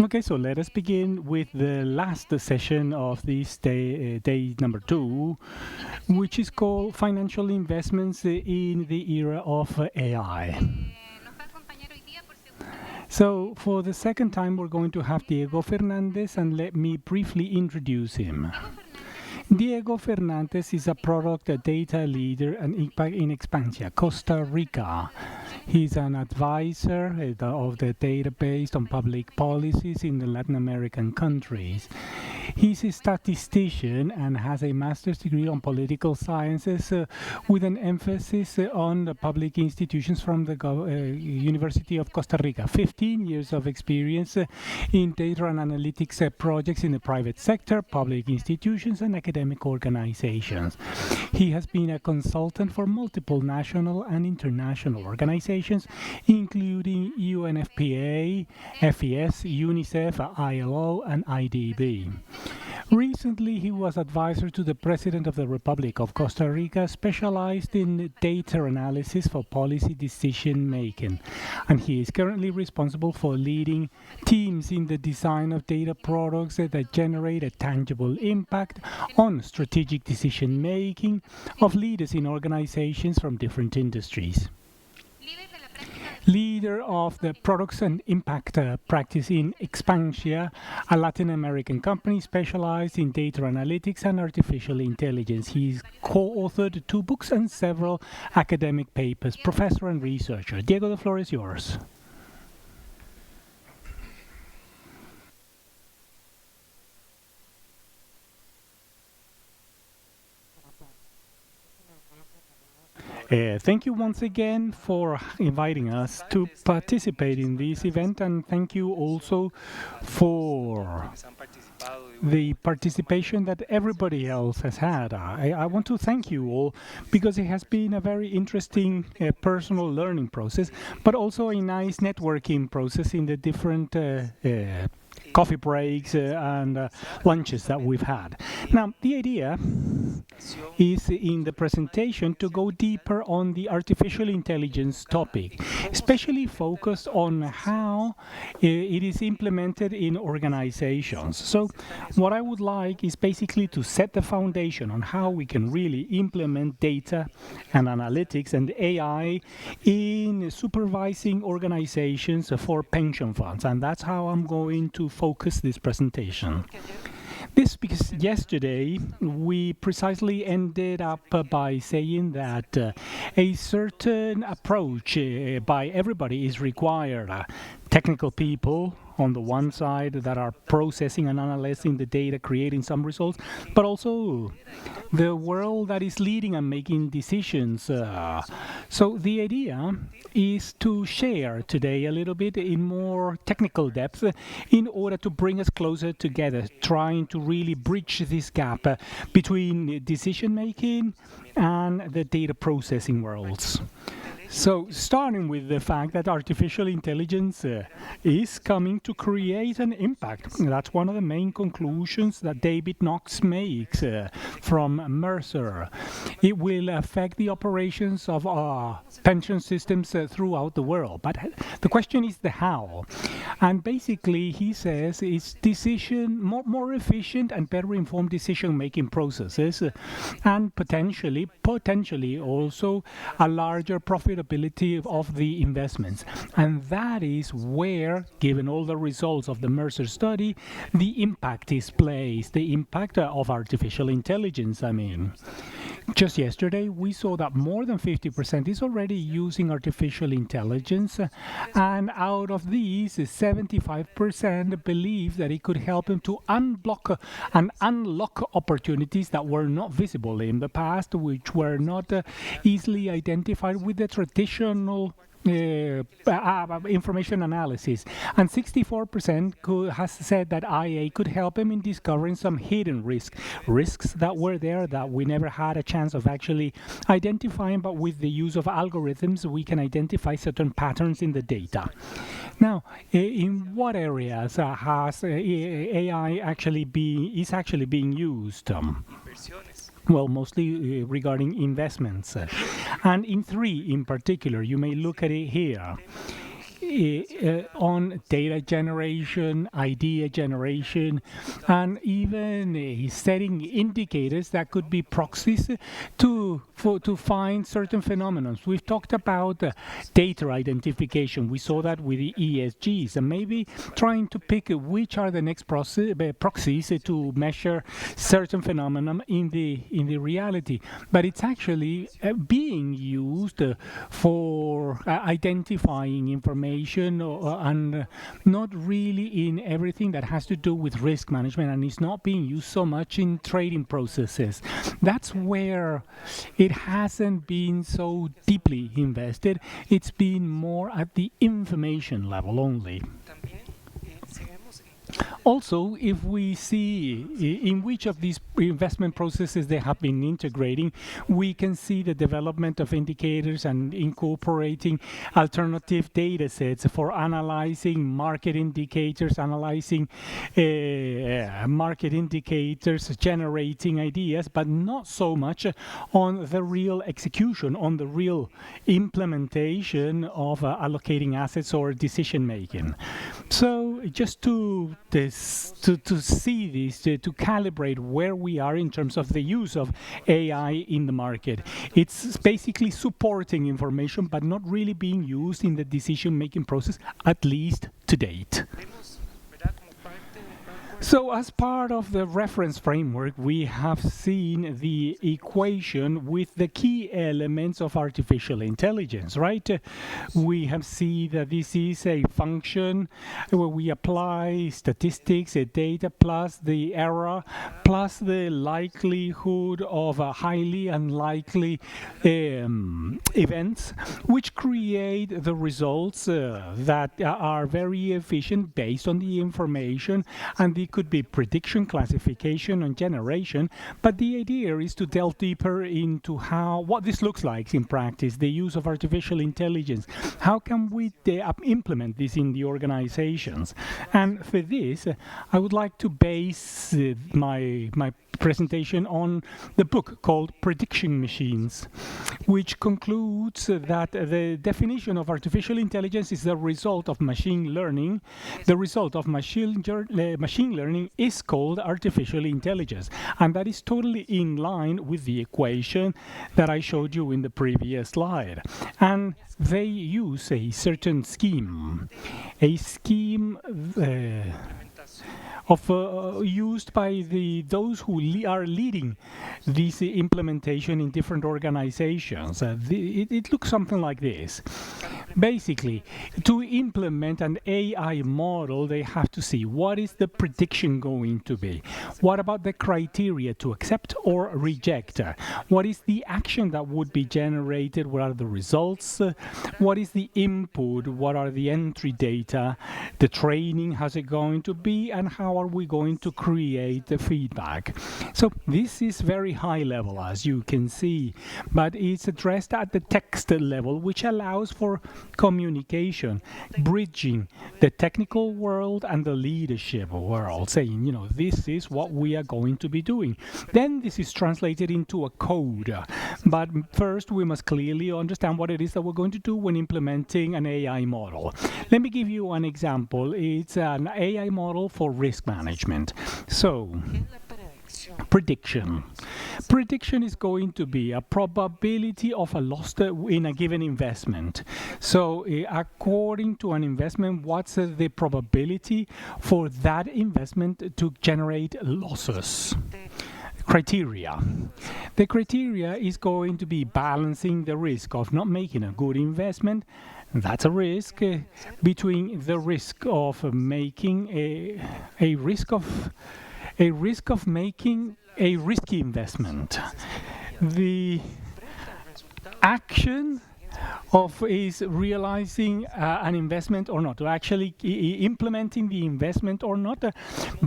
Okay, so let us begin with the last session of this day number 2, which is called Financial Investments in the Era of AI. So, for the second time, we're going to have Diego Fernández, and let me briefly introduce him. Diego Fernández is a product data leader and impact in Expansia, Costa Rica. He's an advisor of the database on public policies in the Latin American countries. He's a statistician and has a master's degree on political sciences with an emphasis on the public institutions from the University of Costa Rica. 15 years of experience in data and analytics projects in the private sector, public institutions, and academic organizations. He has been a consultant for multiple national and international organizations, including UNFPA, FES, UNICEF, ILO, and IDB. Recently, he was advisor to the President of the Republic of Costa Rica, specialized in data analysis for policy decision making. And he is currently responsible for leading teams in the design of data products that generate a tangible impact on strategic decision making of leaders in organizations from different industries. Leader of the Products and Impact practice in Expansia, a Latin American company specialized in data analytics and artificial intelligence. He's co-authored 2 books and several academic papers. Professor and researcher. Diego, the floor is yours. Thank you once again for inviting us to participate in this event, and thank you also for the participation that everybody else has had. I want to thank you all because it has been a very interesting personal learning process, but also a nice networking process in the different coffee breaks and lunches that we've had. Now, the idea is in the presentation to go deeper on the artificial intelligence topic, especially focused on how it is implemented in organizations. So what I would like is basically to set the foundation on how we can really implement data and analytics and AI in supervising organizations for pension funds. And that's how I'm going to focus this presentation. This because yesterday we precisely ended up by saying that a certain approach by everybody is required. Technical people on the one side that are processing and analyzing the data, creating some results, but also the world that is leading and making decisions. So the idea is to share today a little bit in more technical depth in order to bring us closer together, trying to really bridge this gap between decision making and the data processing worlds. So, starting with the fact that artificial intelligence is coming to create an impact. That's one of the main conclusions that David Knox makes from Mercer. It will affect the operations of pension systems throughout the world. But the question is the how. And basically, he says it's more efficient and better informed decision-making processes, and potentially also a larger profitability of the investments. And that is where, given all the results of the Mercer study, the impact is placed, the impact of artificial intelligence, I mean. Just yesterday, we saw that more than 50% is already using artificial intelligence, and out of these, 75% believe that it could help them to unblock and unlock opportunities that were not visible in the past, which were not easily identified with the traditional information analysis. And 64% has said that IA could help them in discovering some hidden risks that were there that we never had a chance of actually identifying, but with the use of algorithms we can identify certain patterns in the data. Now, in what areas has AI actually being used? Well, mostly regarding investments. And in 3 in particular, you may look at it here. on data generation, idea generation, and even setting indicators that could be proxies to find certain phenomena. We've talked about data identification. We saw that with the ESGs, and maybe trying to pick which are the next proxies to measure certain phenomena in the reality. But it's actually being used for identifying information and not really in everything that has to do with risk management, and it's not being used so much in trading processes. That's where it hasn't been so deeply invested. It's been more at the information level only. Also, if we see in which of these investment processes they have been integrating, we can see the development of indicators and incorporating alternative data sets for analyzing market indicators, generating ideas, but not so much on the real execution, on the real implementation of allocating assets or decision making. So just to see this, to calibrate where we are in terms of the use of AI in the market. It's basically supporting information, but not really being used in the decision-making process, at least to date. So as part of the reference framework, we have seen the equation with the key elements of artificial intelligence, right? We have seen that this is a function where we apply statistics, data, plus the error, plus the likelihood of highly unlikely events, which create the results that are very efficient based on the information, and the could be prediction, classification, and generation, but the idea is to delve deeper into what this looks like in practice, the use of artificial intelligence. How can we implement this in the organizations? And for this, I would like to base my presentation on the book called Prediction Machines, which concludes that the definition of artificial intelligence is the result of machine learning. The result of machine learning is called artificial intelligence, and that is totally in line with the equation that I showed you in the previous slide. And they use a certain scheme, used by those who are leading this implementation in different organizations. It looks something like this. Basically, to implement an AI model, they have to see what is the prediction going to be. What about the criteria to accept or reject? What is the action that would be generated? What are the results? What is the input? What are the entry data? The training, how's it going to be? And how are we going to create the feedback? So this is very high level, as you can see, but it's addressed at the text level, which allows for communication, bridging the technical world and the leadership world, saying, you know, this is what we are going to be doing. Then this is translated into a code. But first, we must clearly understand what it is that we're going to do when implementing an AI model. Let me give you an example. It's an AI model for risk management. So, prediction. Prediction is going to be a probability of a loss in a given investment. So according to an investment, what's the probability for that investment to generate losses? Criteria. The criteria is going to be balancing the risk of not making a good investment. That's a risk between the risk of making a risk of making a risky investment. The action is realizing an investment or not, or actually implementing the investment or not,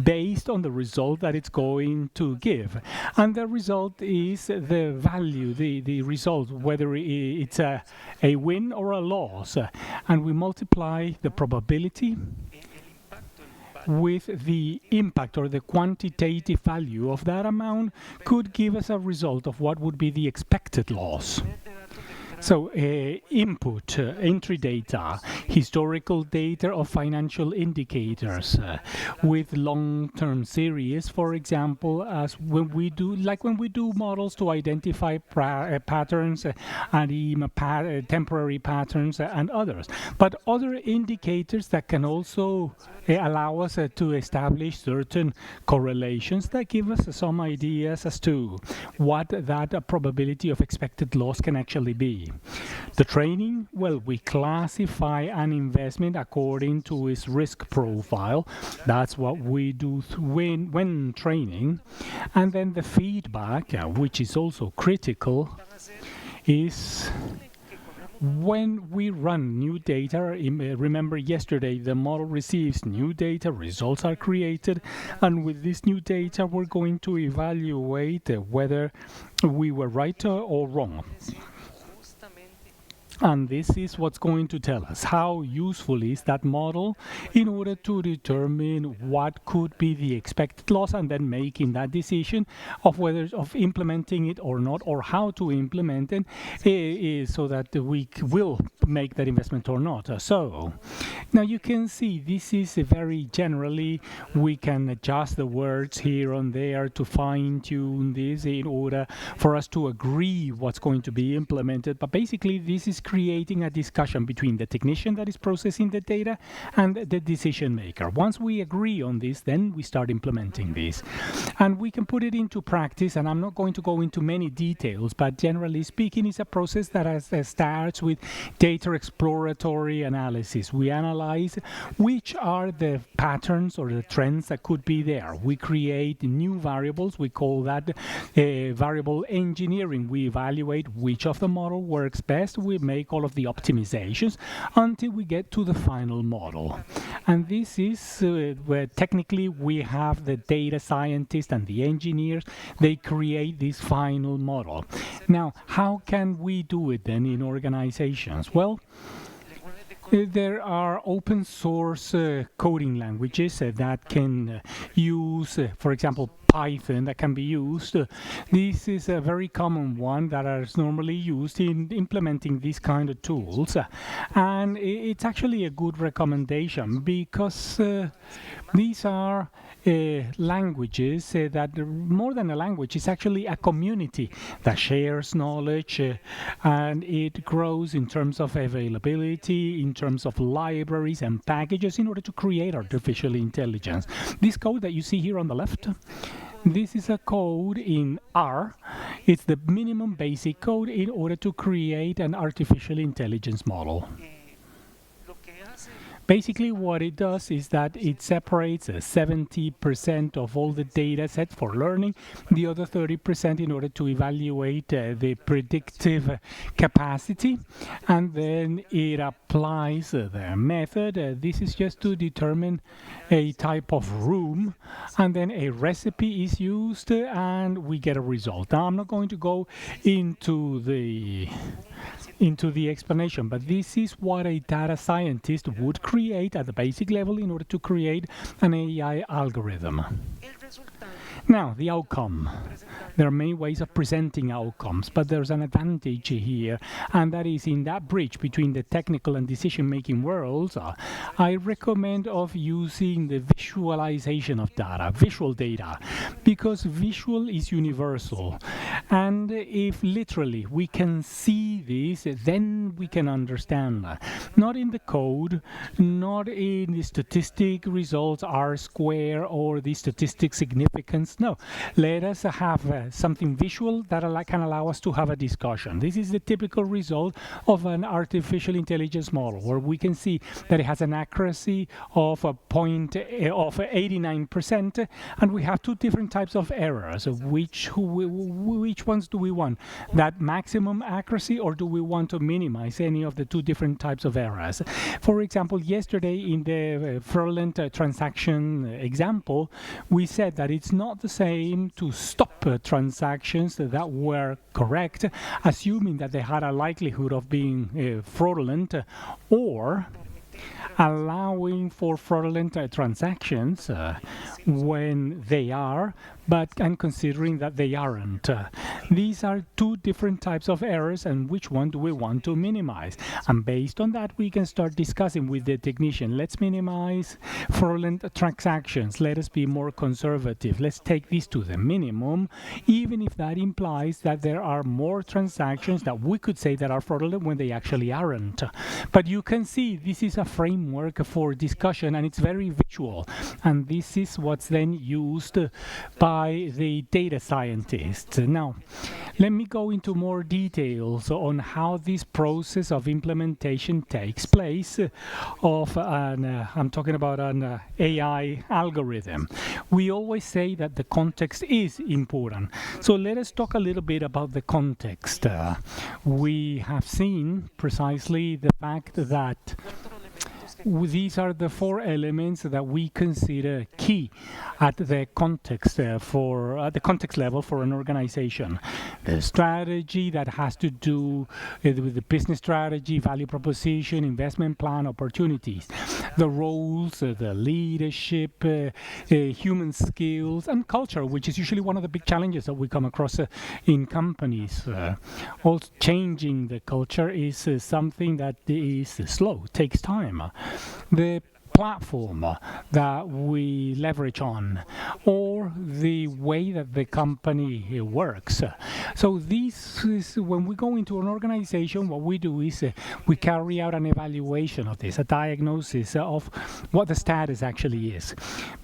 based on the result that it's going to give. And the result is the value, the result, whether it's a win or a loss. And we multiply the probability with the impact, or the quantitative value of that amount could give us a result of what would be the expected loss. So input, entry data, historical data of financial indicators with long-term series, for example, as when we do, models to identify patterns and even temporary patterns and others. But other indicators that can also allow us to establish certain correlations that give us some ideas as to what that probability of expected loss can actually be. The training, well, we classify an investment according to its risk profile. That's what we do when training. And then the feedback, which is also critical, is when we run new data. Remember yesterday, the model receives new data, results are created, and with this new data, we're going to evaluate whether we were right or wrong. And this is what's going to tell us how useful is that model in order to determine what could be the expected loss, and then making that decision of whether of implementing it or not, or how to implement it so that we will make that investment or not. So now you can see this is very generally, we can adjust the words here and there to fine-tune this in order for us to agree what's going to be implemented. But basically this is creating a discussion between the technician that is processing the data and the decision maker. Once we agree on this, then we start implementing this. And we can put it into practice, and I'm not going to go into many details, but generally speaking, it's a process that starts with data exploratory analysis. We analyze which are the patterns or the trends that could be there. We create new variables. We call that variable engineering. We evaluate which of the model works best. We make all of the optimizations until we get to the final model. And this is where technically we have the data scientists and the engineers. They create this final model. Now, how can we do it then in organizations? Well, there are open source coding languages that can use, for example, Python that can be used. This is a very common one that is normally used in implementing these kind of tools. And it's actually a good recommendation because these are languages that, more than a language, it's actually a community that shares knowledge and it grows in terms of availability, in terms of libraries and packages in order to create artificial intelligence. This code that you see here on the left, this is a code in R. It's the minimum basic code in order to create an artificial intelligence model. Basically, what it does is that it separates 70% of all the data set for learning, the other 30% in order to evaluate the predictive capacity, and then it applies the method. This is just to determine a type of room, and then a recipe is used, and we get a result. Now, I'm not going to go into the explanation, but this is what a data scientist would create at the basic level in order to create an AI algorithm. Now, the outcome. There are many ways of presenting outcomes, but there's an advantage here, and that is in that bridge between the technical and decision-making worlds. I recommend of using the visualization of data, visual data, because visual is universal. And if literally we can see this, then we can understand. Not in the code, not in the statistic results, R square, or the statistic significance. No, let us have something visual that can allow us to have a discussion. This is the typical result of an artificial intelligence model, where we can see that it has an accuracy of 89%, and we have two different types of errors. Which ones do we want? That maximum accuracy, or do we want to minimize any of the two different types of errors? For example, yesterday in the fraudulent transaction example, we said that it's not the same to stop transactions that were correct, assuming that they had a likelihood of being fraudulent, or allowing for fraudulent transactions when they are, but I'm considering that they aren't. These are two different types of errors, and which one do we want to minimize? And based on that, we can start discussing with the technician. Let's minimize fraudulent transactions. Let us be more conservative. Let's take this to the minimum, even if that implies that there are more transactions that we could say that are fraudulent when they actually aren't. But you can see this is a framework for discussion, and it's very visual. And this is what's then used by the data scientists. Now, let me go into more details on how this process of implementation takes place of I'm talking about an AI algorithm. We always say that the context is important. So let us talk a little bit about the context. We have seen precisely the fact that these are the four elements that we consider key at the context at the context level for an organization. The strategy that has to do with the business strategy, value proposition, investment plan, opportunities. The roles, the leadership, human skills, and culture, which is usually one of the big challenges that we come across in companies. Also, changing the culture is something that is slow, takes time. The platform that we leverage on, or the way that the company works. So this is when we go into an organization, what we do is we carry out an evaluation of this, a diagnosis of what the status actually is.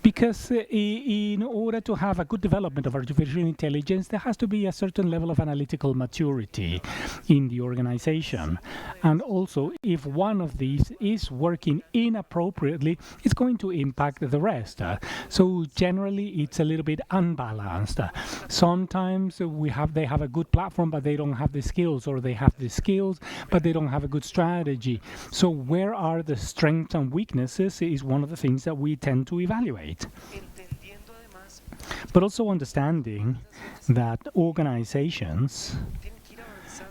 Because in order to have a good development of artificial intelligence, there has to be a certain level of analytical maturity in the organization. And also, if one of these is working inappropriately, it's going to impact the rest. So generally, it's a little bit unbalanced. Sometimes they have a good platform, but they don't have the skills, or they have the skills, but they don't have a good strategy. So where are the strengths and weaknesses is one of the things that we tend to evaluate. But also understanding that organizations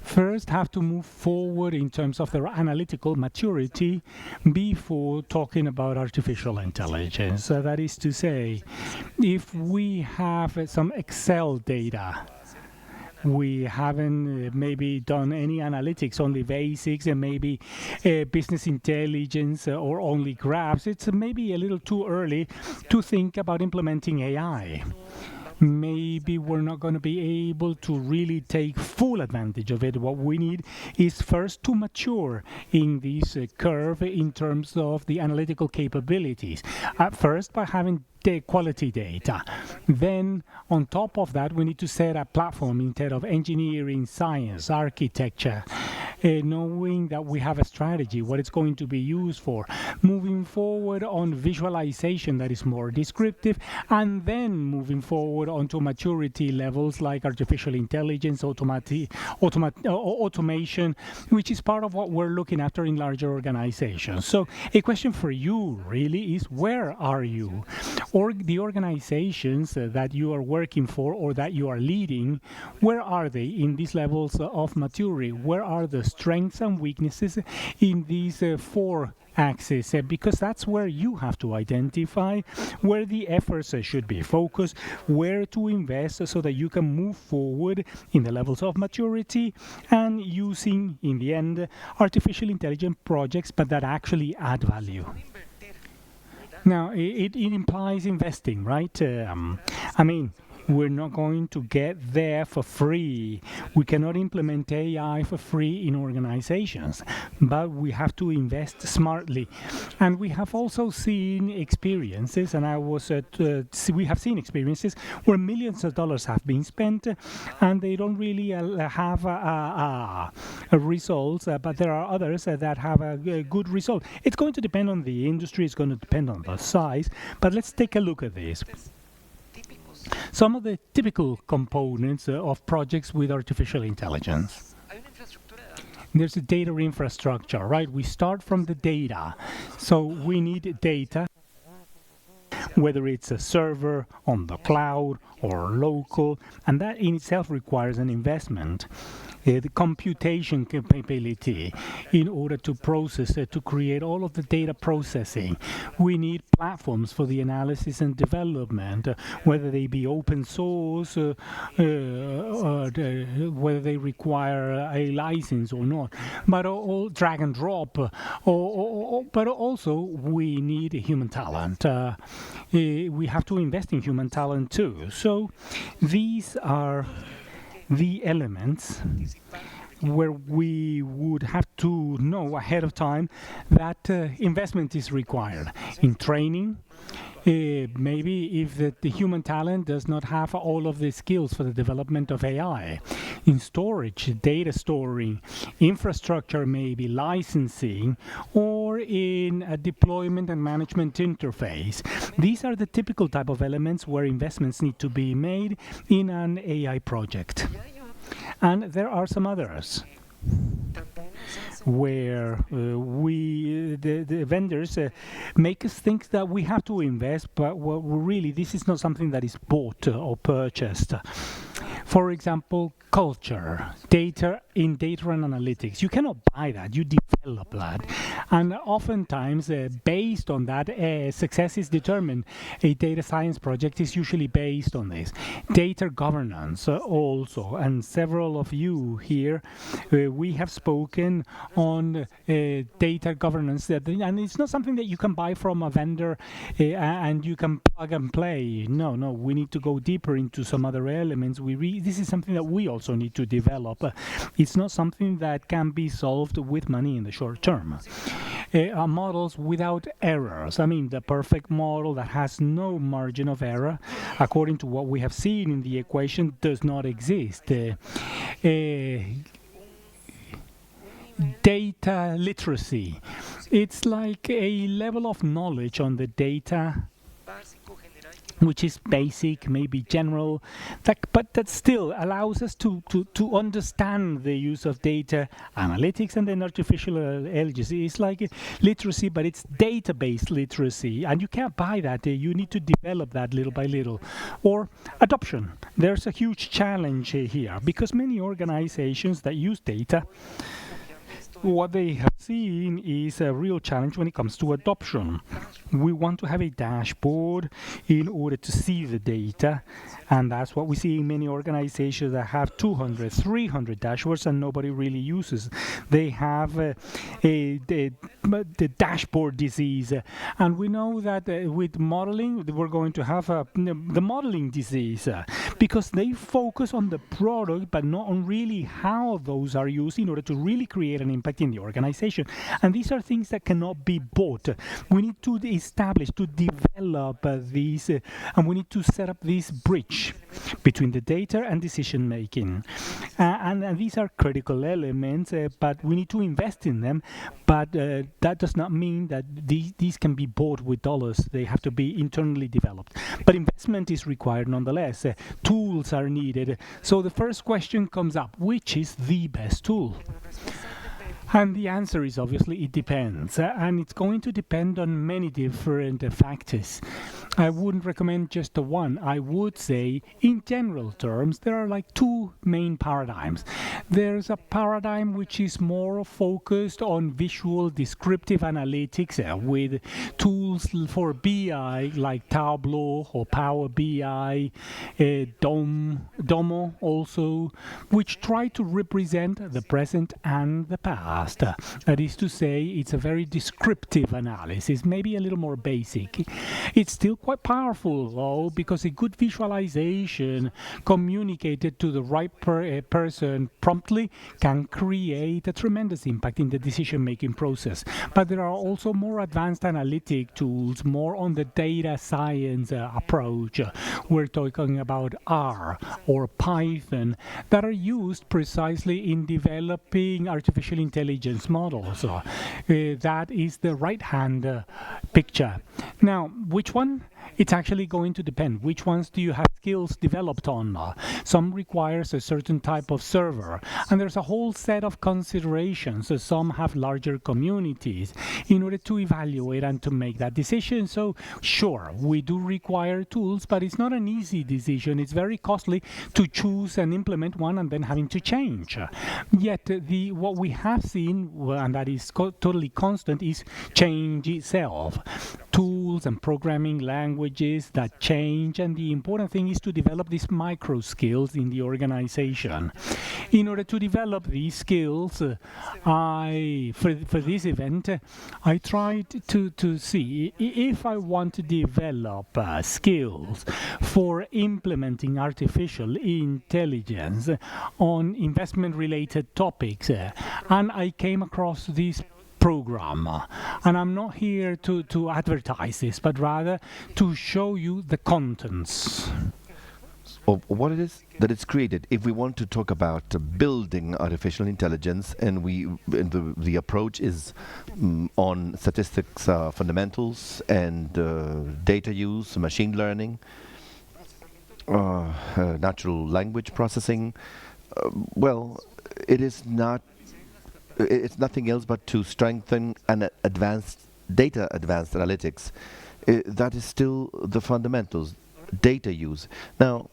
first have to move forward in terms of their analytical maturity before talking about artificial intelligence. That is to say, if we have some Excel data, we haven't maybe done any analytics, only basics, and maybe business intelligence or only graphs, it's maybe a little too early to think about implementing AI. Maybe we're not going to be able to really take full advantage of it. What we need is first to mature in this curve in terms of the analytical capabilities. At first, by having quality data. Then, on top of that, we need to set a platform instead of engineering, science, architecture, knowing that we have a strategy, what it's going to be used for. Moving forward on visualization that is more descriptive, and then moving forward onto maturity levels like artificial intelligence, automation, which is part of what we're looking after in larger organizations. So a question for you really is, where are you? Or the organizations that you are working for or that you are leading, where are they in these levels of maturity? Where are the strengths and weaknesses in these four axis, because that's where you have to identify where the efforts should be focused, where to invest so that you can move forward in the levels of maturity and using, in the end, artificial intelligence projects, but that actually add value. Now, it implies investing, right? I mean, we're not going to get there for free. We cannot implement AI for free in organizations, but we have to invest smartly. And we have also seen experiences, and we have seen experiences where millions of dollars have been spent, and they don't really have a results, but there are others that have a good result. It's going to depend on the industry, it's going to depend on the size, but let's take a look at this. Some of the typical components of projects with artificial intelligence. There's a data infrastructure, right? We start from the data. So we need data, whether it's a server on the cloud or local, and that in itself requires an investment. the computation capability in order to process, to create all of the data processing. We need platforms for the analysis and development, whether they be open source, whether they require a license or not, but all drag and drop. But also we need human talent. We have to invest in human talent too. So these are the elements where we would have to know ahead of time that investment is required in training. Maybe if the human talent does not have all of the skills for the development of AI, in storage, data storing, infrastructure, maybe licensing, or in a deployment and management interface. These are the typical type of elements where investments need to be made in an AI project. And there are some others where the vendors make us think that we have to invest, but well, really this is not something that is bought or purchased. For example, culture, data and analytics. You cannot buy that, you develop that. And oftentimes, based on that, success is determined. A data science project is usually based on this. Data governance also, and several of you here, we have spoken on data governance, and it's not something that you can buy from a vendor and you can plug and play. No, we need to go deeper into some other elements. This is something that we also need to develop. It's not something that can be solved with money in the short term. Models without errors. I mean, the perfect model that has no margin of error, according to what we have seen in the equation, does not exist. Data literacy. It's like a level of knowledge on the data which is basic, maybe general, but that still allows us to understand the use of data analytics and then artificial intelligence. It's like literacy, but it's database literacy, and you can't buy that. You need to develop that little by little. Or adoption. There's a huge challenge here, because many organizations that use data, what they have seen is a real challenge when it comes to adoption. We want to have a dashboard in order to see the data, and that's what we see in many organizations that have 200, 300 dashboards and nobody really uses. They have the dashboard disease, and we know that with modeling we're going to have the modeling disease, because they focus on the product but not on really how those are used in order to really create an impact in the organization. And these are things that cannot be bought. We need to establish, to develop these, and we need to set up this bridge between the data and decision making. And these are critical elements, but we need to invest in them. But that does not mean that these can be bought with dollars. They have to be internally developed. But investment is required nonetheless. Tools are needed. So the first question comes up: which is the best tool? And the answer is obviously it depends, and it's going to depend on many different factors. I wouldn't recommend just the one. I would say, in general terms, there are like two main paradigms. There's a paradigm which is more focused on visual descriptive analytics with tools for BI like Tableau or Power BI, Domo also, which try to represent the present and the past. That is to say, it's a very descriptive analysis, maybe a little more basic. It's still quite powerful, though, because a good visualization communicated to the right person promptly can create a tremendous impact in the decision-making process. But there are also more advanced analytic tools, more on the data science approach. We're talking about R or Python that are used precisely in developing artificial intelligence models. That is the right-hand picture. Now, which one it's actually going to depend. Which ones do you have skills developed on? Some requires a certain type of server, and there's a whole set of considerations. Some have larger communities in order to evaluate and to make that decision. So sure, we do require tools, but it's not an easy decision. It's very costly to choose and implement one and then having to change. Yet what we have seen, and that is totally constant, is change itself. Tools and programming languages that change, and the important thing is to develop these micro skills in the organization. In order to develop these skills, for this event, I tried to see if I want to develop skills for implementing artificial intelligence on investment-related topics, and I came across this program. And I'm not here to advertise this, but rather to show you the contents. Of what it is that it's created. If we want to talk about building artificial intelligence, and the approach is on statistics fundamentals and data use, machine learning, natural language processing, well, it's nothing else but to strengthen and advanced analytics. That is still the fundamentals, data use. Now,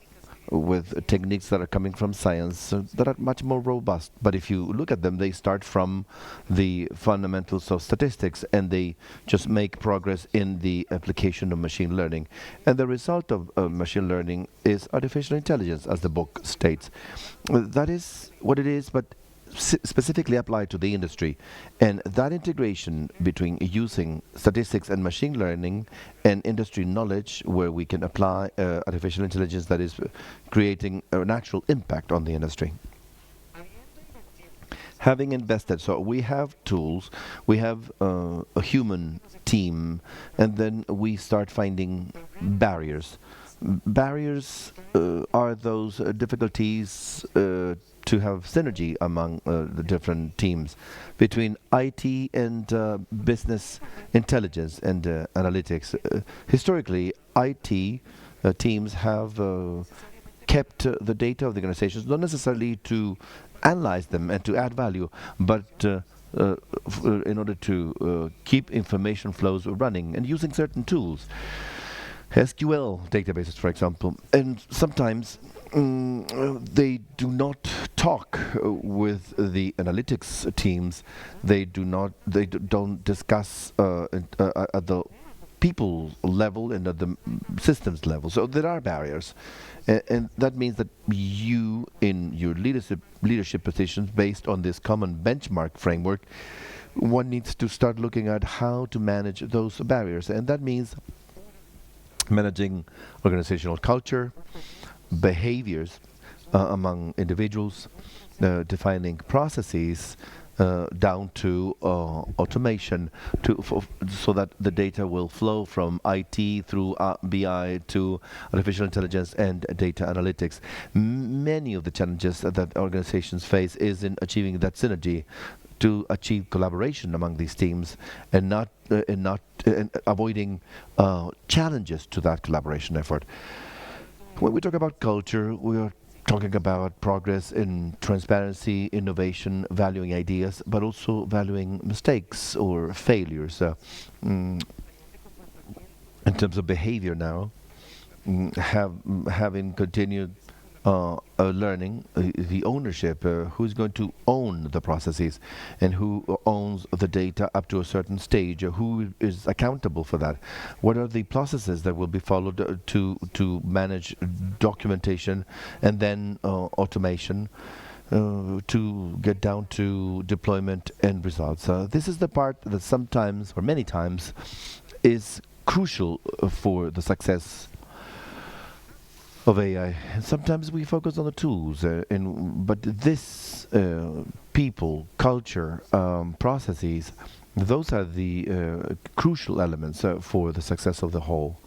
with techniques that are coming from science that are much more robust. But if you look at them, they start from the fundamentals of statistics, and they just make progress in the application of machine learning. And the result of machine learning is artificial intelligence, as the book states. That is what it is, but specifically applied to the industry. And that integration between using statistics and machine learning and industry knowledge, where we can apply artificial intelligence that is creating an actual impact on the industry. Having invested, so we have tools, we have a human team, and then we start finding barriers. Barriers are those difficulties to have synergy among the different teams between IT and business intelligence and analytics. Historically, IT teams have kept the data of the organizations, not necessarily to analyze them and to add value, but in order to keep information flows running and using certain tools. SQL databases, for example, and sometimes they do not talk with the analytics teams. They don't discuss at the people level and at the systems level. So there are barriers, and that means that you, in your leadership positions, based on this common benchmark framework, one needs to start looking at how to manage those barriers, and that means managing organizational culture, behaviors among individuals, defining processes down to automation, so that the data will flow from IT through BI to artificial intelligence and data analytics. Many of the challenges that organizations face is in achieving that synergy, to achieve collaboration among these teams, and avoiding challenges to that collaboration effort. When we talk about culture, we are talking about progress in transparency, innovation, valuing ideas, but also valuing mistakes or failures. In terms of behavior now, having continued learning, the ownership, who's going to own the processes, and who owns the data up to a certain stage, who is accountable for that, what are the processes that will be followed to manage documentation and then automation, to get down to deployment and results. This is the part that sometimes, or many times, is crucial for the success of AI. Sometimes we focus on the tools, but this people, culture, processes, those are the crucial elements for the success of the whole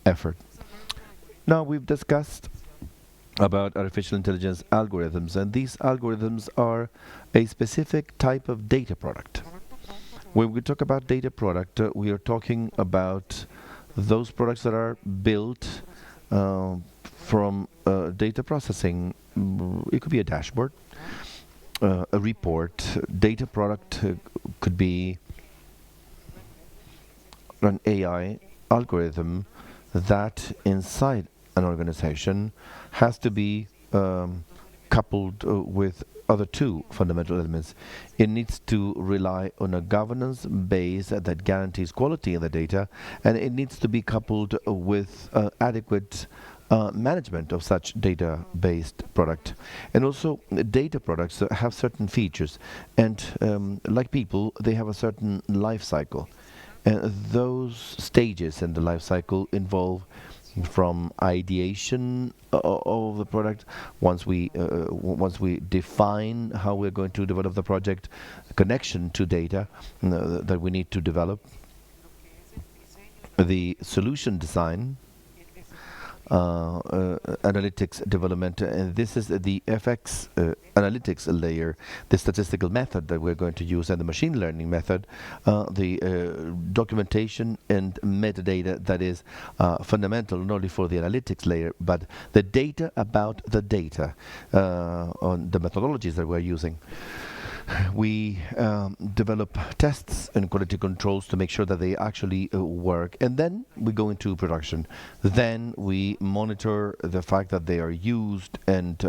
effort. Now, we've discussed about artificial intelligence algorithms, and these algorithms are a specific type of data product. When we talk about data product, we are talking about those products that are built from data processing. It could be a dashboard, a report. Data product could be an AI algorithm that inside an organization has to be coupled with other two fundamental elements. It needs to rely on a governance base that guarantees quality in the data, and it needs to be coupled with adequate management of such data-based product. And also, data products have certain features, and like people, they have a certain life cycle. And those stages in the life cycle involve from ideation of the product, once we define how we're going to develop the project, connection to data that we need to develop, the solution design, analytics development, and this is the FX analytics layer, the statistical method that we're going to use, and the machine learning method, the documentation and metadata that is fundamental not only for the analytics layer, but the data about the data, on the methodologies that we're using. We develop tests and quality controls to make sure that they actually work, and then we go into production. Then we monitor the fact that they are used and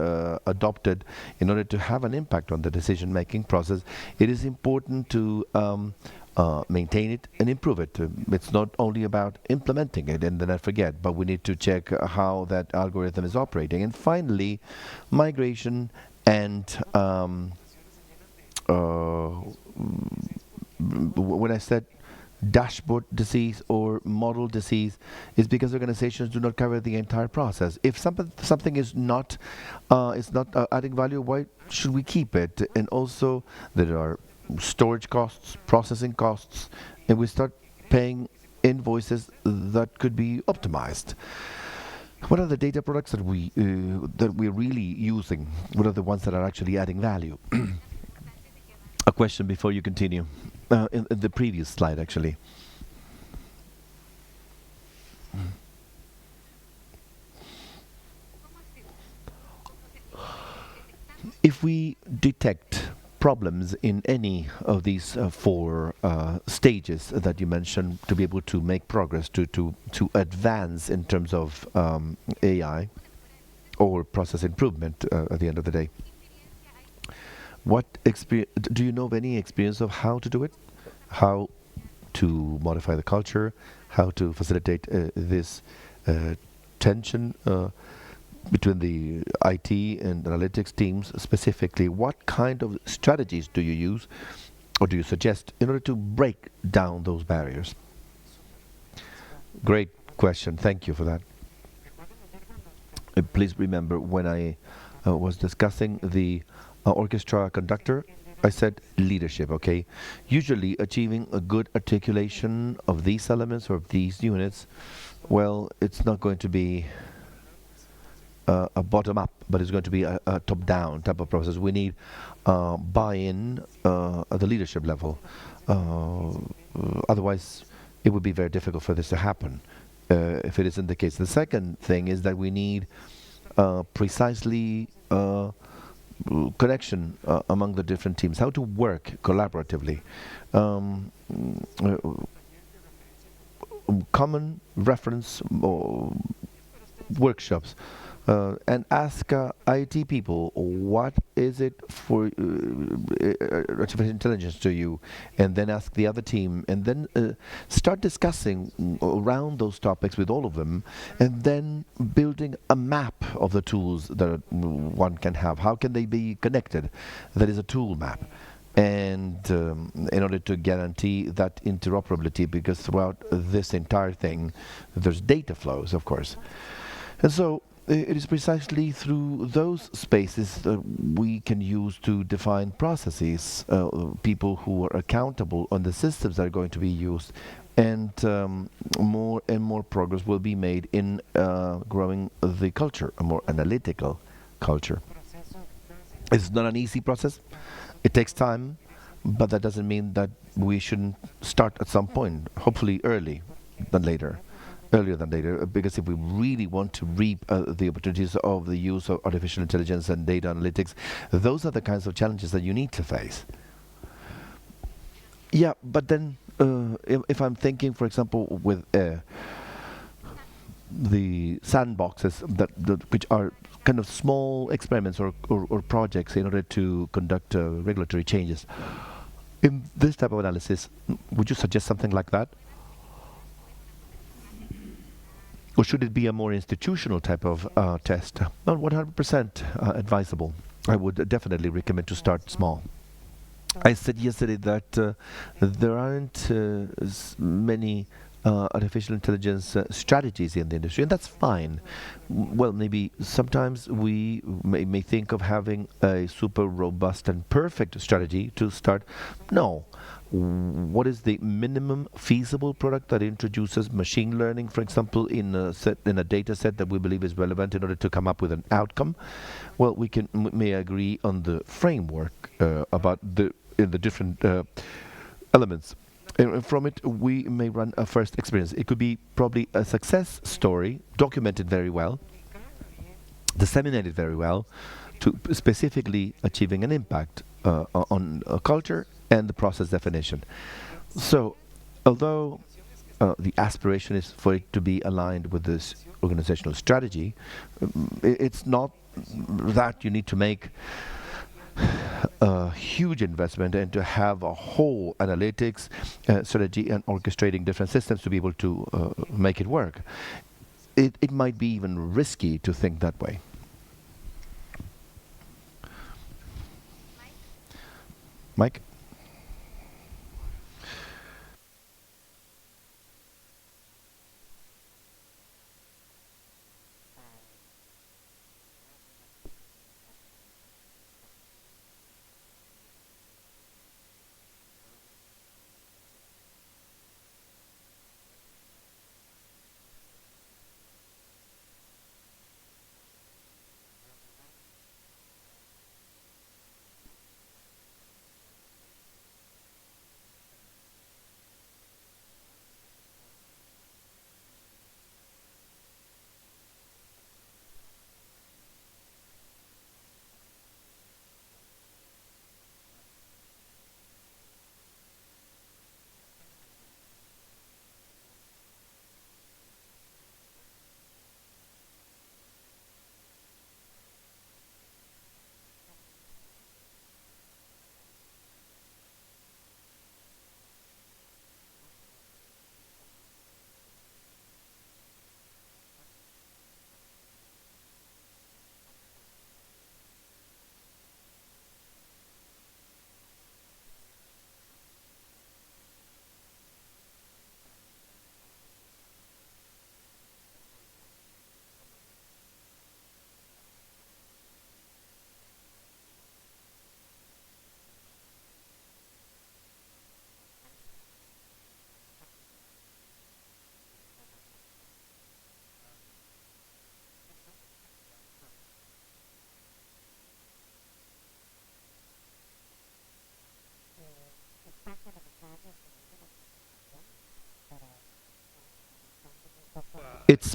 adopted in order to have an impact on the decision-making process. It is important to maintain it and improve it. It's not only about implementing it and then I forget, but we need to check how that algorithm is operating. And finally, migration and when I said dashboard disease or model disease, is because organizations do not cover the entire process. If something is not adding value, why should we keep it? And also there are storage costs, processing costs, and we start paying invoices that could be optimized. What are the data products that we're really using? What are the ones that are actually adding value? A question before you continue. In the previous slide, actually. If we detect problems in any of these four stages that you mentioned to be able to make progress, to advance in terms of AI or process improvement at the end of the day, do you know of any experience of how to do it? How to modify the culture? How to facilitate this tension between the IT and analytics teams specifically? What kind of strategies do you use or do you suggest in order to break down those barriers? Great question. Thank you for that. Please remember, when I was discussing the orchestra conductor, I said leadership, okay? Usually achieving a good articulation of these elements or of these units, well, it's not going to be a bottom-up, but it's going to be a top-down type of process. We need buy-in at the leadership level. Otherwise, it would be very difficult for this to happen if it isn't the case. The second thing is that we need precisely connection among the different teams, how to work collaboratively. Common reference workshops, and ask IT people, what is it for artificial intelligence to you? And then ask the other team, and then start discussing around those topics with all of them, and then building a map of the tools that one can have. How can they be connected? That is a tool map. And in order to guarantee that interoperability, because throughout this entire thing, there's data flows, of course. And so it is precisely through those spaces that we can use to define processes, people who are accountable on the systems that are going to be used, and more and more progress will be made in growing the culture, a more analytical culture. It's not an easy process. It takes time, but that doesn't mean that we shouldn't start at some point, hopefully early than later. earlier than later, because if we really want to reap the opportunities of the use of artificial intelligence and data analytics, those are the kinds of challenges that you need to face. Yeah, but then if I'm thinking, for example, with the sandboxes which are kind of small experiments or projects in order to conduct regulatory changes, in this type of analysis, would you suggest something like that? Or should it be a more institutional type of test? Not 100% advisable. I would definitely recommend to start small. I said yesterday that there aren't many artificial intelligence strategies in the industry, and that's fine. Well, maybe sometimes we may think of having a super robust and perfect strategy to start. No. What is the minimum feasible product that introduces machine learning, for example, in a data set that we believe is relevant in order to come up with an outcome? Well, we may agree on the framework about the different elements. And from it, we may run a first experience. It could be probably a success story, documented very well, disseminated very well, to specifically achieving an impact on a culture and the process definition. So, although the aspiration is for it to be aligned with this organizational strategy, it's not that you need to make a huge investment and to have a whole analytics strategy and orchestrating different systems to be able to make it work. It might be even risky to think that way. Mike?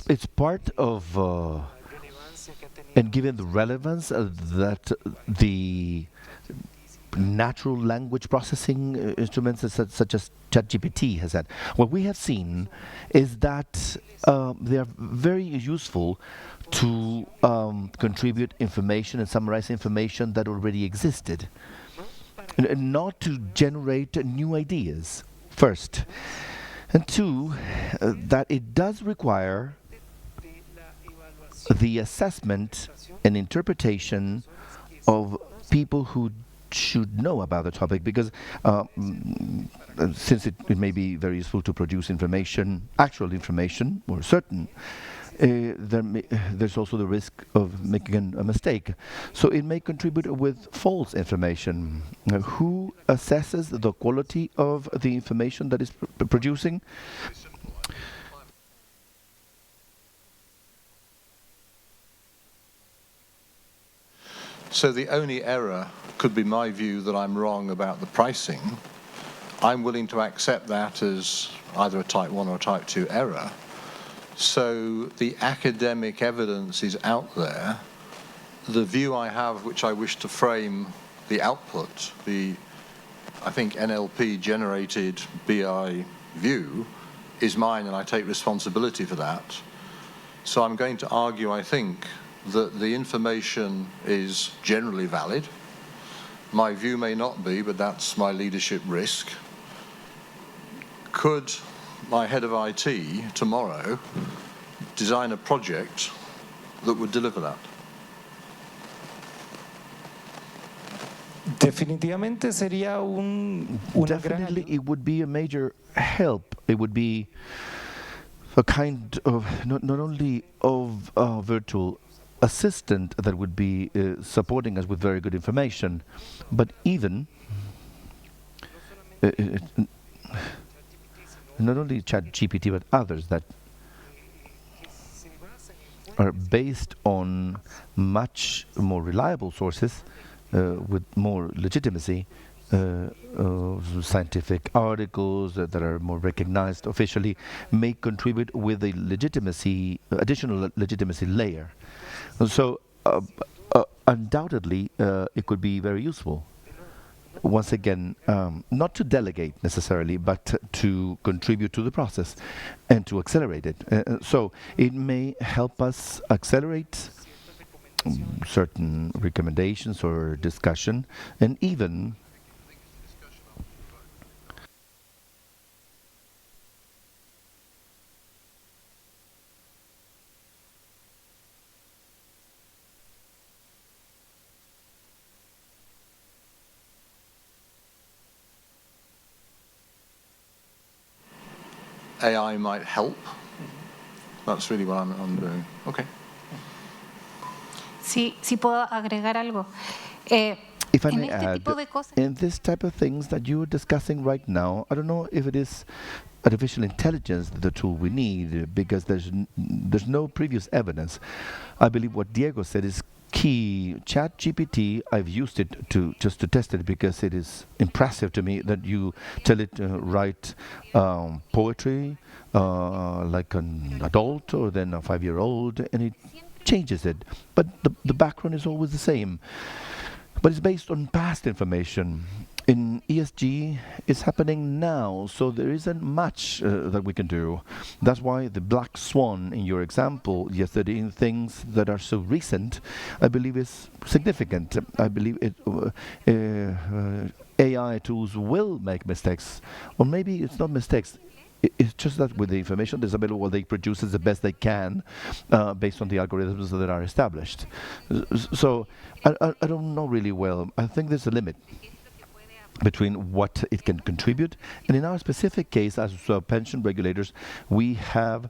It's part of and given the relevance that the natural language processing instruments such as ChatGPT has had. What we have seen is that they are very useful to contribute information and summarize information that already existed, and not to generate new ideas, first. And two, that it does require the assessment and interpretation of people who should know about the topic, because since it may be very useful to produce information, actual information, or certain, there's also the risk of making a mistake. So it may contribute with false information. Who assesses the quality of the information that is producing? So the only error could be my view that I'm wrong about the pricing. I'm willing to accept that as either a type 1 or a type 2 error. So the academic evidence is out there. The view I have, which I wish to frame the output, I think NLP generated BI view is mine, and I take responsibility for that. So I'm going to argue, I think, that the information is generally valid. My view may not be, but that's my leadership risk. Could my head of IT tomorrow design a project that would deliver that? Definitivamente sería una gran Definitely, ayuda. it would be a major help. It would be a kind of not only of a virtual assistant that would be supporting us with very good information, but even not only ChatGPT but others that are based on much more reliable sources with more legitimacy, scientific articles that are more recognized officially may contribute with a legitimacy, additional legitimacy layer. So undoubtedly it could be very useful. Once again, not to delegate necessarily, but to contribute to the process and to accelerate it. So it may help us accelerate certain recommendations or discussion, and even AI might help. That's really what I'm doing. Okay. Sí, sí puedo agregar algo. if I En may este add, tipo de cosas, in this type of things that you're discussing right now, I don't know if it is artificial intelligence the tool we need, because there's no previous evidence. I believe what Diego said is key. ChatGPT, I've used it just to test it because it is impressive to me that you tell it to write poetry like an adult or then a 5-year-old, and it changes it. But the background is always the same. But it's based on past information. In ESG, it's happening now, so there isn't much that we can do. That's why the black swan in your example yesterday, in things that are so recent, I believe is significant. I believe AI tools will make mistakes, or maybe it's not mistakes. It's just that with the information that's available, they produce the best they can based on the algorithms that are established. So I don't know really well. I think there's a limit between what it can contribute. And in our specific case, as pension regulators, we have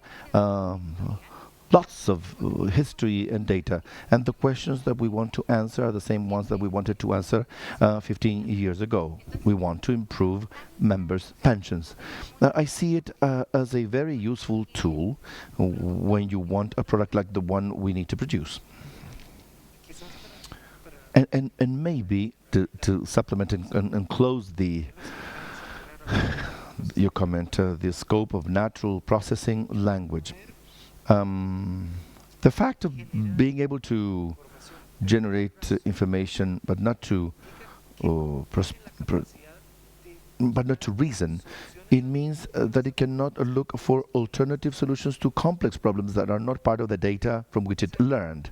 lots of history and data. And the questions that we want to answer are the same ones that we wanted to answer 15 years ago. We want to improve members' pensions. I see it as a very useful tool when you want a product like the one we need to produce. And maybe to supplement and close your comment, the scope of natural processing language. The fact of being able to generate information, but not to reason, it means that it cannot look for alternative solutions to complex problems that are not part of the data from which it learned.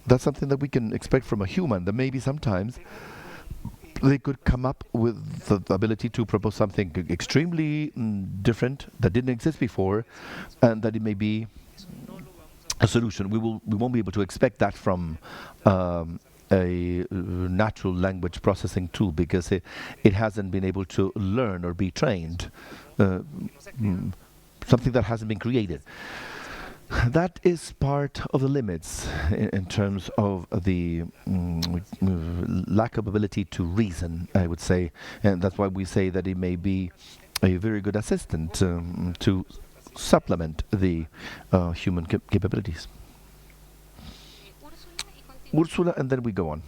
That's something that we can expect from a human, that maybe sometimes they could come up with the ability to propose something extremely different that didn't exist before, and that it may be a solution. We won't be able to expect that from a natural language processing tool, because it hasn't been able to learn or be trained, something that hasn't been created. That is part of the limits in terms of the lack of ability to reason, I would say. And that's why we say that it may be a very good assistant to supplement the human capabilities. Ursula, and then we go on.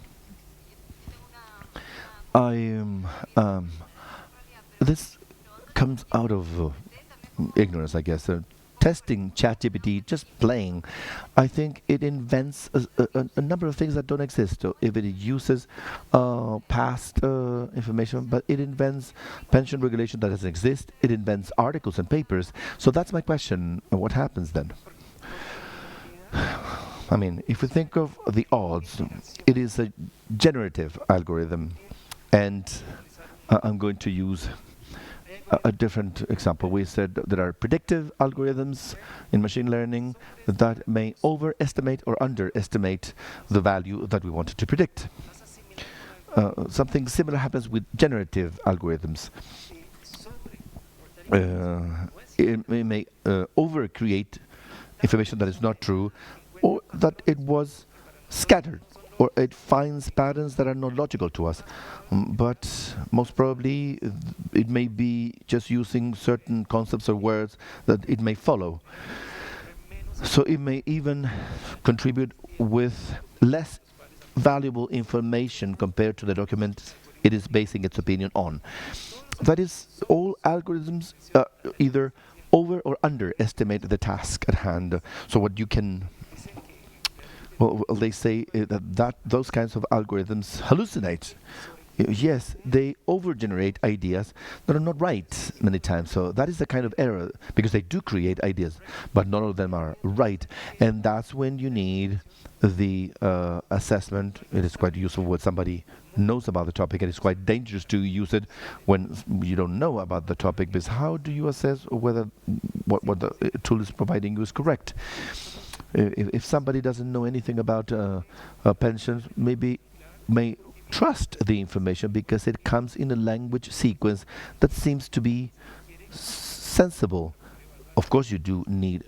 This comes out of ignorance, I guess. testing ChatGPT, just playing, I think it invents a number of things that don't exist. So if it uses past information, but it invents pension regulation that doesn't exist, it invents articles and papers. So that's my question. What happens then? I mean, if we think of the odds, it is a generative algorithm. And I'm going to use a different example. We said there are predictive algorithms in machine learning that may overestimate or underestimate the value that we wanted to predict. Something similar happens with generative algorithms. It may overcreate information that is not true, or that it was scattered, or it finds patterns that are not logical to us. But most probably it may be just using certain concepts or words that it may follow. So it may even contribute with less valuable information compared to the document it is basing its opinion on. That is, all algorithms either over or underestimate the task at hand. So what you can, well, they say that those kinds of algorithms hallucinate. Yes, they overgenerate ideas that are not right many times. So that is the kind of error, because they do create ideas, but none of them are right. And that's when you need the assessment. It is quite useful when somebody knows about the topic, and it's quite dangerous to use it when you don't know about the topic, because how do you assess whether what the tool is providing you is correct? If somebody doesn't know anything about pensions, maybe may trust the information because it comes in a language sequence that seems to be sensible. Of course, you do need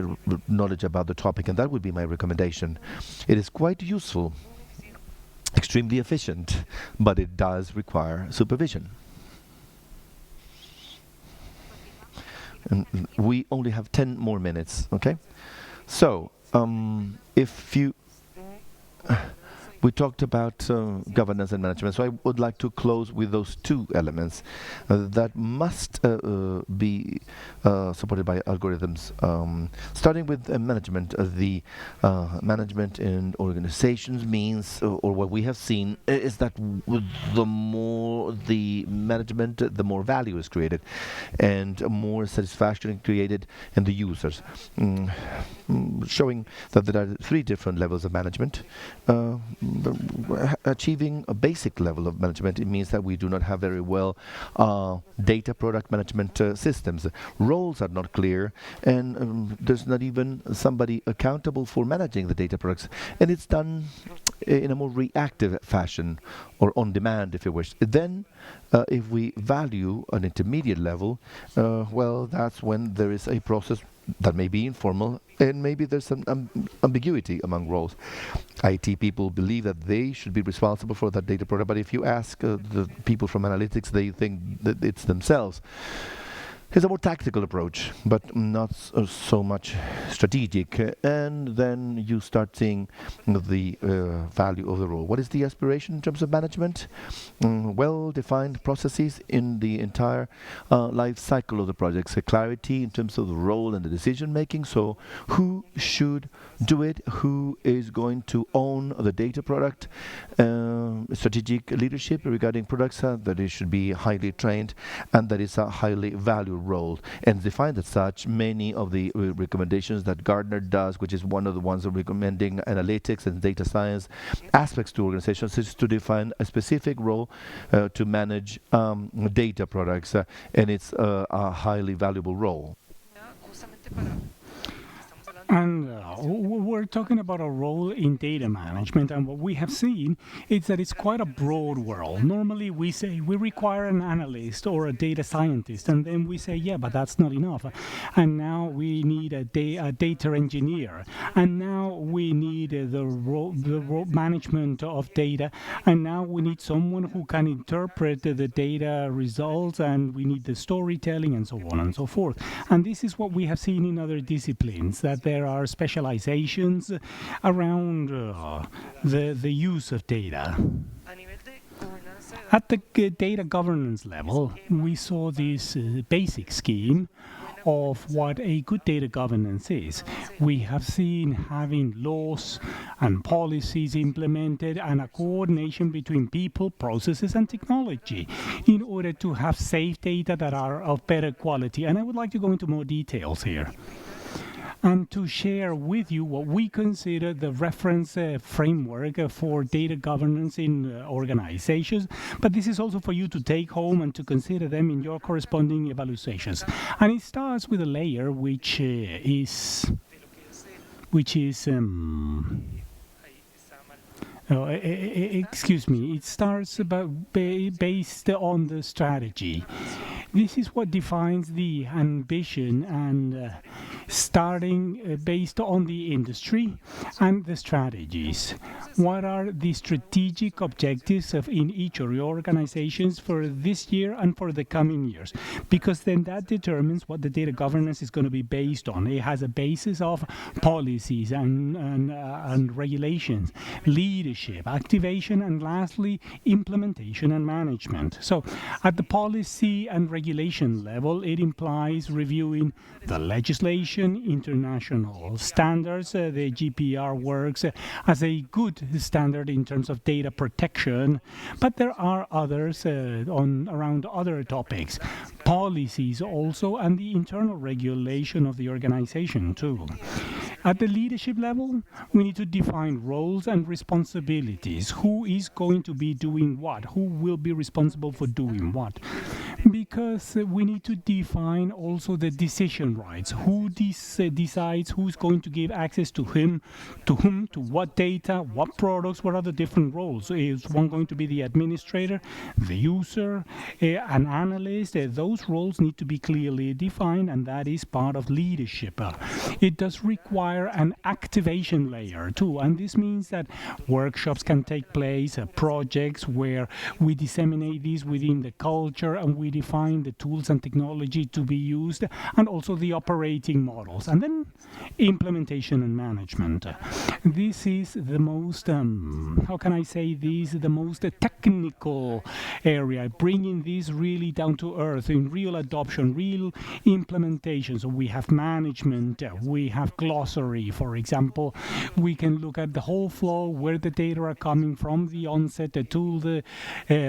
knowledge about the topic, and that would be my recommendation. It is quite useful, extremely efficient, but it does require supervision. And we only have 10 more minutes, okay? So, if you... we talked about governance and management, so I would like to close with those two elements that must be supported by algorithms. Starting with management, the management in organizations means, or what we have seen, is that the more the management, the more value is created, and more satisfaction created in the users. Showing that there are 3 different levels of management. Achieving a basic level of management, it means that we do not have very well data product management systems. Roles are not clear, and there's not even somebody accountable for managing the data products, and it's done in a more reactive fashion, or on demand, if you wish. Then, if we value an intermediate level, well, that's when there is a process that may be informal, and maybe there's some ambiguity among roles. IT people believe that they should be responsible for that data product, but if you ask the people from analytics, they think that it's themselves. It's a more tactical approach, but not so much strategic. And then you start seeing the value of the role. What is the aspiration in terms of management? Well-defined processes in the entire life cycle of the project. So clarity in terms of the role and the decision-making. So who should do it? Who is going to own the data product? Strategic leadership regarding products, that it should be highly trained, and that is a highly valued role, and defined as such. Many of the recommendations that Gardner does, which is one of the ones recommending analytics and data science aspects to organizations, is to define a specific role to manage data products, and it's a highly valuable role. And we're talking about a role in data management, and what we have seen is that it's quite a broad world. Normally we say we require an analyst or a data scientist, and then we say, yeah, but that's not enough. And now we need a data engineer, and now we need the role management of data, and now we need someone who can interpret the data results, and we need the storytelling, and so on and so forth. And this is what we have seen in other disciplines, that there are specializations around the use of data. At the data governance level, we saw this basic scheme of what a good data governance is. We have seen having laws and policies implemented and a coordination between people, processes, and technology in order to have safe data that are of better quality. And I would like to go into more details here and to share with you what we consider the reference framework for data governance in organizations. But this is also for you to take home and to consider them in your corresponding evaluations. And it starts with a layer which is excuse me, it starts based on the strategy. This is what defines the ambition and starting based on the industry and the strategies. What are the strategic objectives in each of your organizations for this year and for the coming years? Because then that determines what the data governance is going to be based on. It has a basis of policies and regulations, leadership, activation, and lastly, implementation and management. So at the policy and regulation level, it implies reviewing the legislation, international standards. The GDPR works as a good standard in terms of data protection, but there are others around other topics, policies also, and the internal regulation of the organization too. At the leadership level, we need to define roles and responsibilities. Who is going to be doing what? Who will be responsible for doing what? Because we need to define also the decision rights. Who decides who's going to give access to whom, to what data, what products, what are the different roles? Is one going to be the administrator, the user, an analyst? Those roles need to be clearly defined, and that is part of leadership. It does require an activation layer too, and this means that workshops can take place, projects where we disseminate these within the culture and we define the tools and technology to be used, and also the operating models, and then implementation and management. This is the most, how can I say this, the most technical area, bringing this really down to earth in real adoption, real implementation. So we have management, we have glossary, for example. We can look at the whole flow, where the data are coming from, the onset to the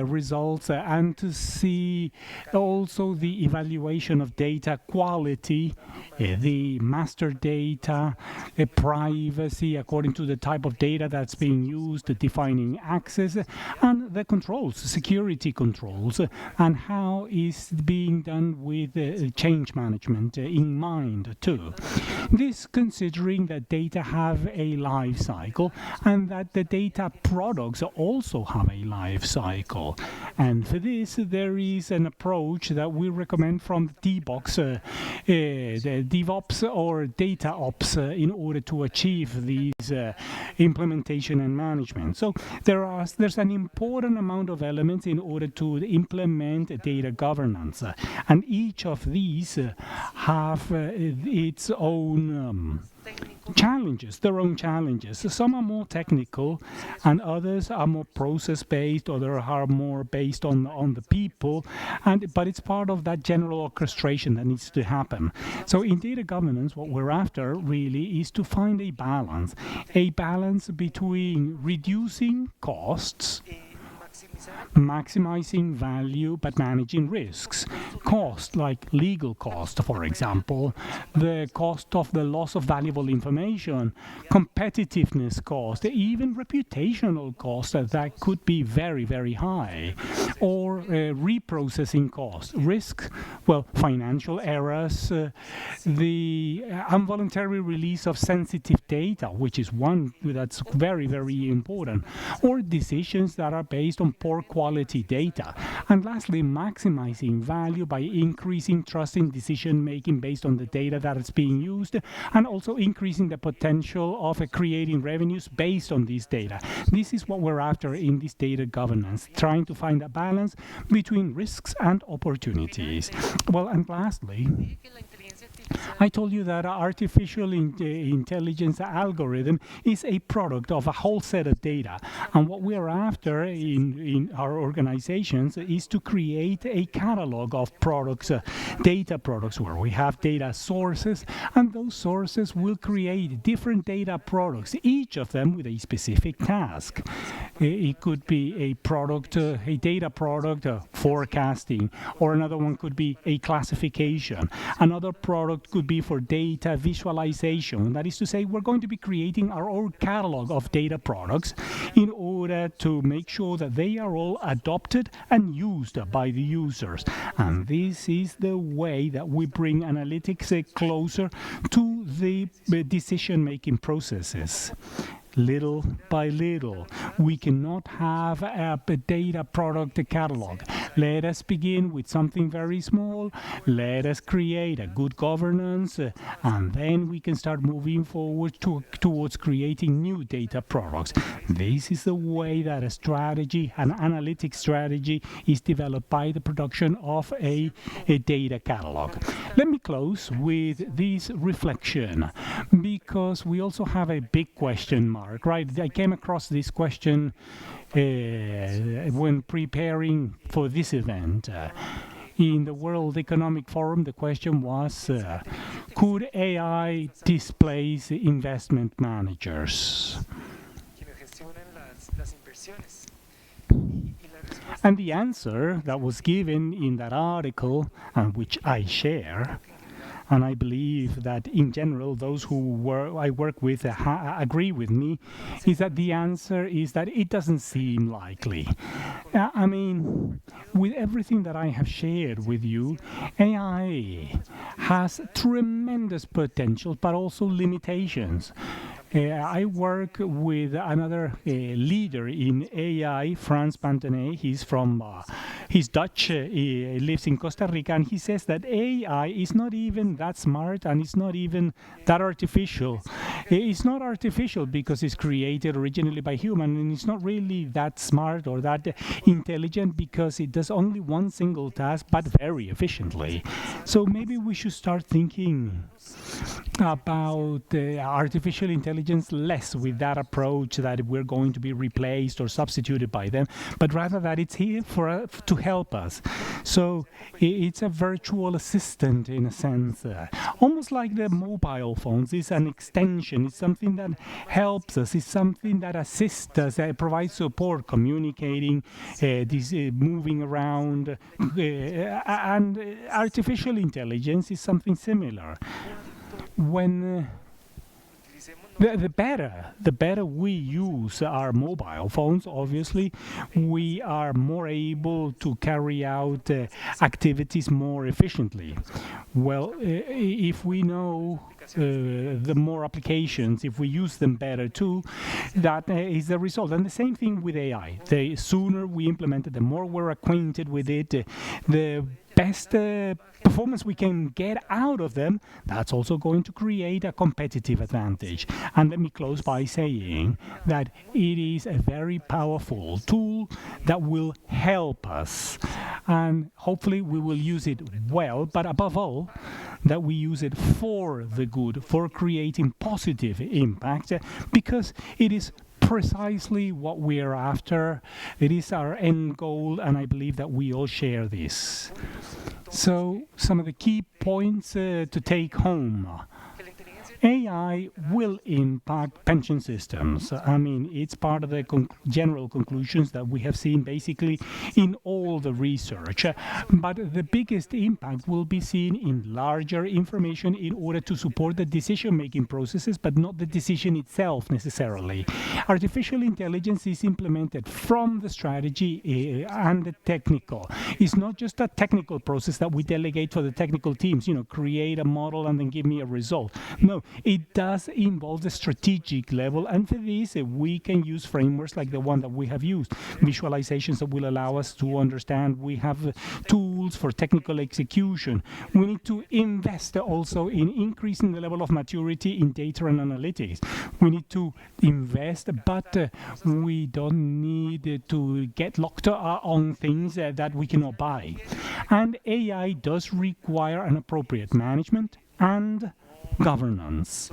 results, and to see also the evaluation of data quality, the master data, privacy according to the type of data that's being used, defining access, and the controls, security controls, and how is being done with change management in mind too. This considering that data have a life cycle and that the data products also have a life cycle. And for this, there is an approach that we recommend from DevOps, the DevOps or Data Ops, in order to achieve these implementation and management. So there's an important amount of elements in order to implement data governance, and each of these have its own challenges, their own challenges. Some are more technical and others are more process-based, or they are more based on the people, but it's part of that general orchestration that needs to happen. So in data governance, what we're after really is to find a balance between reducing costs, maximizing value but managing risks. Cost, like legal cost, for example, the cost of the loss of valuable information, competitiveness cost, even reputational cost that could be very, very high, or reprocessing cost. Risk, well, financial errors, the involuntary release of sensitive data, which is one that's very, very important, or decisions that are based on poor quality data. And lastly, maximizing value by increasing trust in decision making based on the data that is being used, and also increasing the potential of creating revenues based on this data. This is what we're after in this data governance, trying to find a balance between risks and opportunities. Well, and lastly, I told you that artificial intelligence algorithm is a product of a whole set of data. And what we are after in our organizations is to create a catalog of products, data products, where we have data sources, and those sources will create different data products, each of them with a specific task. It could be a product, a data product, forecasting, or another one could be a classification. Another product could be for data visualization. That is to say, we're going to be creating our own catalog of data products in order to make sure that they are all adopted and used by the users. And this is the way that we bring analytics closer to the decision-making processes. Little by little, we cannot have a data product catalog. Let us begin with something very small. Let us create a good governance, and then we can start moving forward towards creating new data products. This is the way that a strategy, an analytic strategy, is developed by the production of a data catalog. Let me close with this reflection, because we also have a big question mark. Right, I came across this question when preparing for this event. In the World Economic Forum, the question was, could AI displace investment managers? And the answer that was given in that article, and which I share, and I believe that in general those who I work with agree with me, is that the answer is that it doesn't seem likely. I mean, with everything that I have shared with you, AI has tremendous potential, but also limitations. I work with another leader in AI, Frans Pantenet. He's Dutch, he lives in Costa Rica, and he says that AI is not even that smart and it's not even that artificial. It's not artificial because it's created originally by human, and it's not really that smart or that intelligent because it does only one single task, but very efficiently. So maybe we should start thinking about artificial intelligence less with that approach that we're going to be replaced or substituted by them, but rather that it's here to help us. So it's a virtual assistant in a sense, almost like the mobile phones. It's an extension. It's something that helps us. It's something that assists us, provides support, communicating, moving around, and artificial intelligence is something similar. When the better we use our mobile phones, obviously, we are more able to carry out activities more efficiently. Well, if we know the more applications, if we use them better too, that is the result. And the same thing with AI. The sooner we implement it, the more we're acquainted with it, the best performance we can get out of them. That's also going to create a competitive advantage. And let me close by saying that it is a very powerful tool that will help us, and hopefully we will use it well, but above all, that we use it for the good, for creating positive impact, because it is precisely what we are after. It is our end goal, and I believe that we all share this. So, some of the key points to take home. AI will impact pension systems. I mean, it's part of the general conclusions that we have seen basically in all the research. But the biggest impact will be seen in larger information in order to support the decision-making processes, but not the decision itself necessarily. Artificial intelligence is implemented from the strategy and the technical. It's not just a technical process that we delegate for the technical teams, create a model and then give me a result. No, it does involve the strategic level, and for this we can use frameworks like the one that we have used, visualizations that will allow us to understand. We have tools for technical execution. We need to invest also in increasing the level of maturity in data and analytics. We need to invest, but we don't need to get locked on things that we cannot buy. And AI does require an appropriate management and governance.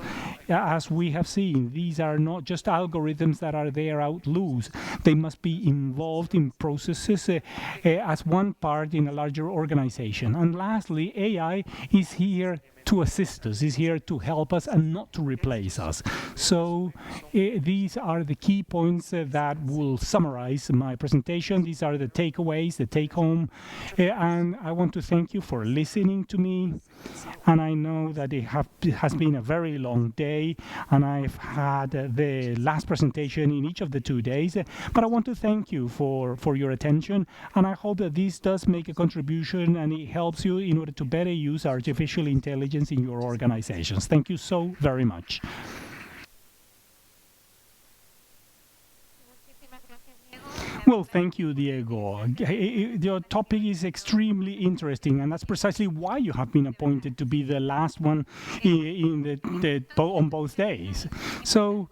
As we have seen, these are not just algorithms that are there out loose. They must be involved in processes as one part in a larger organization. And lastly, AI is here to assist us, is here to help us and not to replace us. So these are the key points that will summarize my presentation. These are the takeaways, the take home. And I want to thank you for listening to me. And I know that it has been a very long day, and I've had the last presentation in each of the 2 days. But I want to thank you for your attention, and I hope that this does make a contribution and it helps you in order to better use artificial intelligence in your organizations. Thank you so very much. Well, thank you, Diego. Your topic is extremely interesting, and that's precisely why you have been appointed to be the last one on both days. So